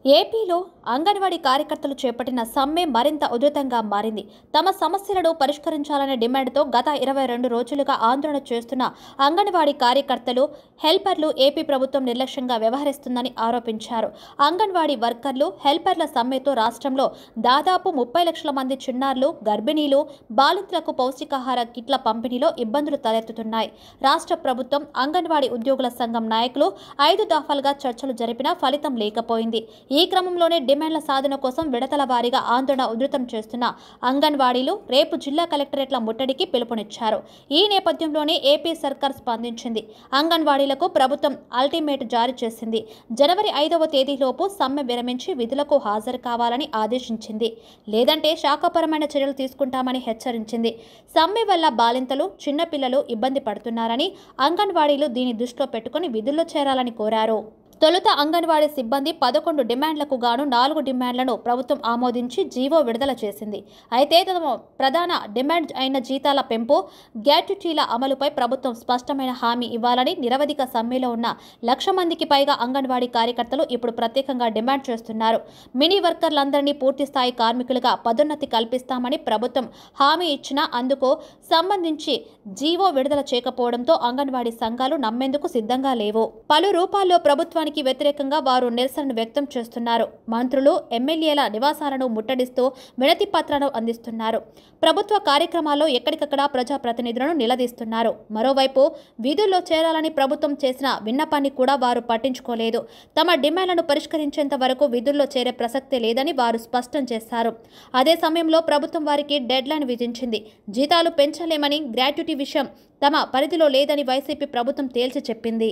ఏపీలో అంగన్వాడీ కార్యకర్తలు చేపట్టిన సమ్మె మరింత ఉధృతంగా మారింది. తమ సమస్యలను పరిష్కరించాలనే డిమాండ్తో గత 22 రోజులుగా ఆందోళన చేస్తున్న అంగన్వాడీ కార్యకర్తలు, హెల్పర్లు ఏపీ ప్రభుత్వం నిర్లక్ష్యంగా వ్యవహరిస్తుందని ఆరోపించారు. అంగన్వాడీ వర్కర్లు, హెల్పర్ల సమ్మెతో రాష్ట్రంలో దాదాపు 30 లక్షల మంది చిన్నారులు, గర్భిణీలు, బాలింతలకు పౌష్టికాహార కిట్ల పంపిణీలో ఇబ్బందులు తలెత్తుతున్నాయి. రాష్ట్ర ప్రభుత్వం, అంగన్వాడీ ఉద్యోగుల సంఘం నాయకులు 5 దఫాలుగా చర్చలు జరిపినా ఫలితం లేకపోయింది. ఈ క్రమంలోనే డిమాండ్ల సాధన కోసం విడతల వారీగా ఆందోళన ఉధృతం చేస్తున్న అంగన్వాడీలు రేపు జిల్లా కలెక్టరేట్ల ముట్టడికి పిలుపునిచ్చారు. ఈ నేపథ్యంలోనే ఏపీ సర్కార్ స్పందించింది. అంగన్వాడీలకు ప్రభుత్వం అల్టిమేట్ జారీ చేసింది. జనవరి 5వ తేదీలోపు సమ్మె విరమించి విధులకు హాజరు కావాలని ఆదేశించింది. లేదంటే శాఖపరమైన చర్యలు తీసుకుంటామని హెచ్చరించింది. సమ్మె వల్ల బాలింతలు, చిన్నపిల్లలు ఇబ్బంది పడుతున్నారని, అంగన్వాడీలు దీన్ని దృష్టిలో పెట్టుకుని విధుల్లో చేరాలని కోరారు. తొలుత అంగన్వాడీ సిబ్బంది 11 డిమాండ్లకు గాను 4 డిమాండ్లను ప్రభుత్వం ఆమోదించి జీవో విడుదల చేసింది. అయితే తమ ప్రధాన డిమాండ్ అయిన జీతాల పెంపు, గ్రాట్యుటీల అమలుపై ప్రభుత్వం స్పష్టమైన హామీ ఇవ్వాలని నిరవధిక సమ్మెలో ఉన్న 1,00,000 మందికి పైగా అంగన్వాడీ కార్యకర్తలు ఇప్పుడు ప్రత్యేకంగా డిమాండ్ చేస్తున్నారు. మినీ వర్కర్లందరినీ పూర్తిస్థాయి కార్మికులుగా పదోన్నతి కల్పిస్తామని ప్రభుత్వం హామీ ఇచ్చినా అందుకు సంబంధించి జీవో విడుదల చేయకపోవడంతో అంగన్వాడీ సంఘాలు నమ్మేందుకు సిద్ధంగా లేవు. పలు రూపాల్లో ప్రభుత్వానికి వ్యతిరేకంగా వారు నిరసనను వ్యక్తం చేస్తున్నారు. మంత్రులు, ఎమ్మెల్యేల నివాసాలను ముట్టడిస్తూ వినతి పత్రాలను అందిస్తున్నారు. ప్రభుత్వ కార్యక్రమాల్లో ఎక్కడికక్కడ ప్రజాప్రతినిధులను నిలదీస్తున్నారు. మరోవైపు విధుల్లో చేరాలని ప్రభుత్వం చేసిన విన్నపాన్ని కూడా వారు పట్టించుకోలేదు. తమ డిమాండ్లను పరిష్కరించేంత వరకు విధుల్లో చేరే ప్రసక్తే లేదని వారు స్పష్టం చేశారు. అదే సమయంలో ప్రభుత్వం వారికి డెడ్ లైన్ విధించింది. జీతాలు పెంచలేమని, గ్రాట్యుటీ విషయం తమ పరిధిలో లేదని వైసీపీ ప్రభుత్వం తేల్చి చెప్పింది.